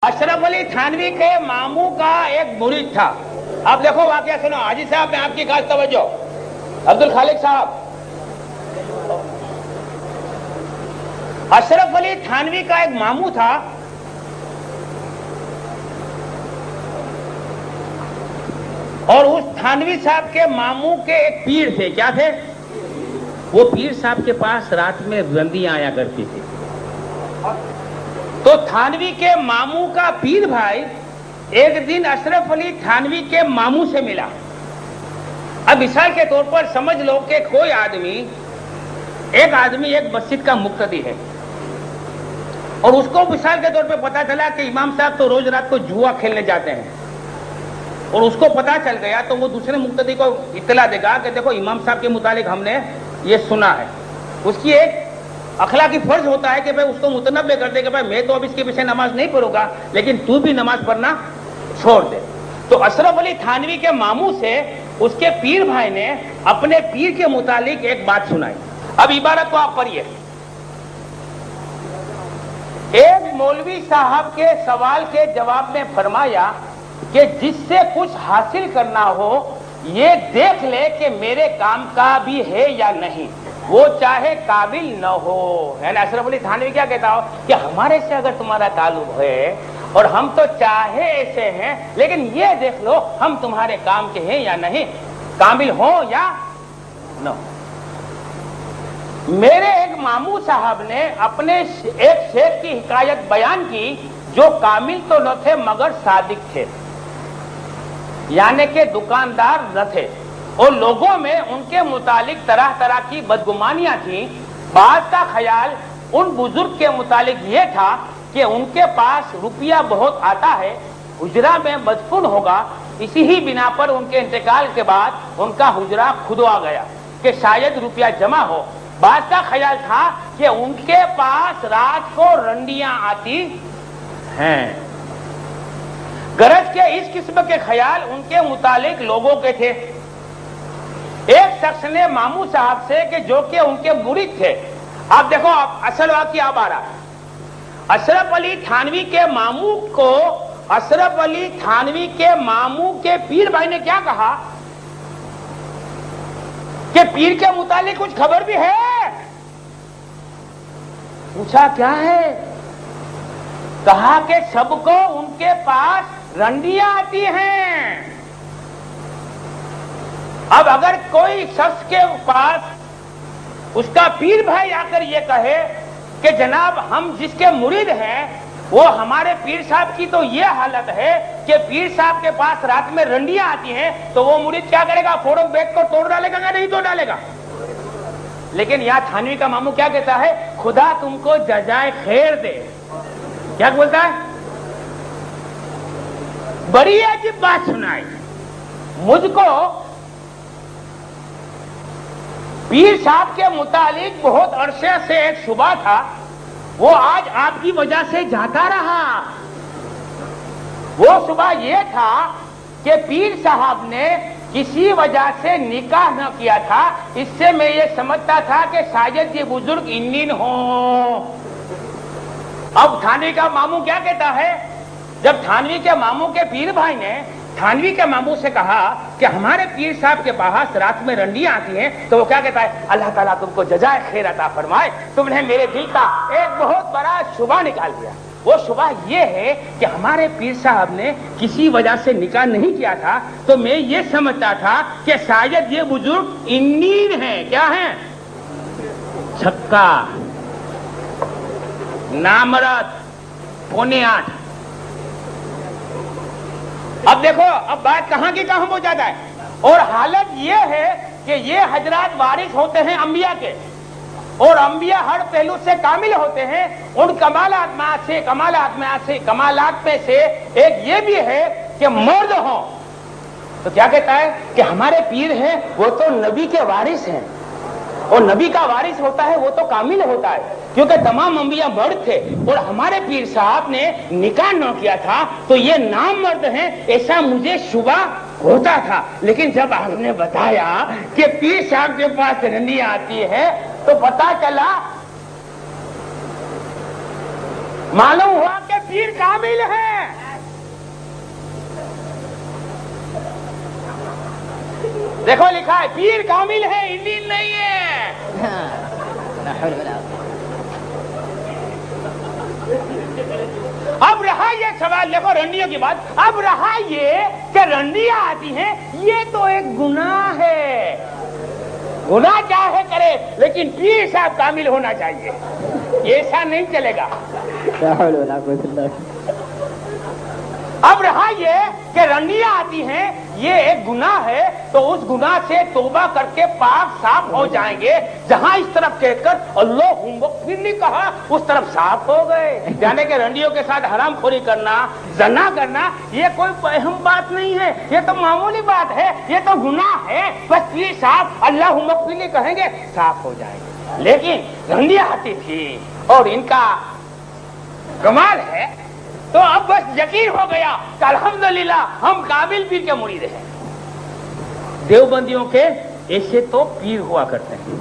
اشرف علی تھانوی کے ماموں کا ایک مرید تھا. اب دیکھو واقعہ سنو. حاجی صاحب میں آپ کی خاص توجہ. عبد الخالق صاحب, اشرف علی تھانوی کا ایک ماموں تھا. اور اس تھانوی صاحب کے ماموں کے ایک پیر تھے. کیا تھے وہ؟ پیر صاحب کے پاس رات میں رندیاں آیا کرتی تھی. تو تھانوی کے ماموں کا پیر بھائی ایک دن اشرف علی تھانوی کے ماموں سے ملا. اب مثال کے طور پر سمجھ لو کہ کوئی آدمی ایک مسجد کا مقتدی ہے اور اس کو مثال کے طور پہ پتا چلا کہ امام صاحب تو روز رات کو جوا کھیلنے جاتے ہیں, اور اس کو پتا چل گیا تو وہ دوسرے مقتدی کو اطلاع دے گا کہ دیکھو امام صاحب کے متعلق ہم نے یہ سنا ہے. اس کی ایک اخلاقی فرض ہوتا ہے کہ بھائی اس کو متنبع کر دے کہ بھائی میں تو اب اس کے پیچھے نماز نہیں پڑھوں گا, لیکن تو بھی نماز پڑھنا چھوڑ دے. تو اشرف علی تھانوی کے ماموں سے اس کے پیر بھائی نے اپنے پیر کے متعلق ایک بات سنائی. اب عبارت کو آپ پڑھیے. ایک مولوی صاحب کے سوال کے جواب میں فرمایا کہ جس سے کچھ حاصل کرنا ہو یہ دیکھ لے کہ میرے کام کا بھی ہے یا نہیں, وہ چاہے قابل نہ ہو. یعنی اشرف علی تھانوی کیا کہتا ہو کہ ہمارے سے اگر تمہارا تعلق ہے اور ہم تو چاہے ایسے ہیں, لیکن یہ دیکھ لو ہم تمہارے کام کے ہیں یا نہیں, کامل ہو یا نہ. میرے ایک ماموں صاحب نے اپنے ایک شیخ کی حکایت بیان کی جو کامل تو نہ تھے مگر صادق تھے, یعنی کہ دکاندار نہ تھے, اور لوگوں میں ان کے متعلق طرح طرح کی بدگمانیاں تھیں. بعض کا خیال ان بزرگ کے متعلق یہ تھا کہ ان کے پاس روپیہ بہت آتا ہے, حجرہ میں مدفون ہوگا, اسی ہی بنا پر ان کے انتقال کے بعد ان کا حجرہ کھدوا گیا کہ شاید روپیہ جمع ہو. بعض کا خیال تھا کہ ان کے پاس رات کو رنڈیاں آتی ہیں. غرض کے اس قسم کے خیال ان کے متعلق لوگوں کے تھے. ایک شخص نے ماموں صاحب سے کہ جو کہ ان کے مرید تھے. آپ دیکھو اصل واقعہ اب آ رہا ہے. اشرف علی تھانوی کے ماموں کو اشرف علی تھانوی کے ماموں کے پیر بھائی نے کیا کہا کہ پیر کے متعلق کچھ خبر بھی ہے. پوچھا کیا ہے؟ کہا کہ سب کو ان کے پاس رنڈیاں آتی ہیں. اب اگر کوئی شخص کے پاس اس کا پیر بھائی آ کر یہ کہے کہ جناب ہم جس کے مرید ہیں وہ ہمارے پیر صاحب کی تو یہ حالت ہے کہ پیر صاحب کے پاس رات میں رنڈیاں آتی ہیں, تو وہ مرید کیا کرے گا؟ فوراً بیٹھ کر توڑ ڈالے گا یا نہیں توڑ ڈالے گا؟ لیکن یہاں تھانوی کا ماموں کیا کہتا ہے؟ خدا تم کو جزائے خیر دے. کیا بولتا ہے؟ بڑی عجیب بات سنائی مجھ کو. پیر صاحب کے متعلق بہت عرصے سے ایک شبہ تھا, وہ آج آپ کی وجہ سے جاتا رہا. وہ شبہ یہ تھا کہ پیر صاحب نے کسی وجہ سے نکاح نہ کیا تھا. اس سے میں یہ سمجھتا تھا کہ شاید یہ بزرگ انین ہوں. اب تھانوی کا ماموں کیا کہتا ہے؟ جب تھانوی کے ماموں کے پیر بھائی نے تھانوی کے ماموں سے کہا کہ ہمارے پیر صاحب کے پاس رات میں رنڈیاں آتی ہیں, تو وہ کیا کہتا ہے؟ اللہ تعالیٰ تم کو جزائے خیر عطا فرمائے, تم نے میرے دل کا ایک بہت بڑا شبہ نکال دیا. وہ شبہ یہ ہے کہ ہمارے پیر صاحب نے کسی وجہ سے نکاح نہیں کیا تھا, تو میں یہ سمجھتا تھا کہ شاید یہ بزرگ انین ہیں. کیا ہیں؟ چھکا, نامرد, 7:45. اب دیکھو اب بات کہاں کی کہاں ہو جاتا ہے. اور حالت یہ ہے کہ یہ حضرات وارث ہوتے ہیں انبیاء کے, اور انبیاء ہر پہلو سے کامل ہوتے ہیں. ان کمالات میں سے ایک یہ بھی ہے کہ مرد ہوں. تو کیا کہتا ہے کہ ہمارے پیر ہیں وہ تو نبی کے وارث ہیں, اور نبی کا وارث ہوتا ہے وہ تو کامل ہوتا ہے, کیونکہ تمام انبیاء مرد تھے اور ہمارے پیر صاحب نے نکاح نہ کیا تھا, تو یہ نام مرد ہیں. ایسا مجھے شبہ ہوتا تھا, لیکن جب آپ نے بتایا کہ پیر صاحب کے پاس رنڈیاں آتی ہے تو پتا چلا معلوم ہوا کہ پیر کامل ہے. دیکھو لکھا ہے پیر کامل ہے انجیل نہیں ہے. اب رہا یہ سوال، دیکھو رنڈیوں کی بات، اب رہا یہ کہ رنڈیاں آتی ہیں، یہ تو ایک گناہ ہے، گناہ چاہے کرے لیکن پیر صاحب کامل ہونا چاہیے، ایسا نہیں چلے گا. اب رہا یہ کہ رنڈیاں آتی ہیں، یہ ایک گناہ ہے، تو اس گناہ سے توبہ کر کے پاک صاف ہو جائیں گے. جہاں اس طرف کہہ کر اللہم اغفر لی کہا، اس طرف صاف ہو گئے. یعنی کہ رنڈیوں کے ساتھ حرام خوری کرنا، زنا کرنا، یہ کوئی اہم بات نہیں ہے، یہ تو معمولی بات ہے، یہ تو گناہ ہے. بس یہ صاف اللہم اغفر لی کہیں گے صاف ہو جائیں گے. لیکن رنڈیاں آتی تھی اور ان کا کمال ہے، تو اب بس یقین ہو گیا کہ الحمدللہ ہم کامل پیر کے مرید ہیں. دیوبندیوں کے ایسے تو پیر ہوا کرتے ہیں.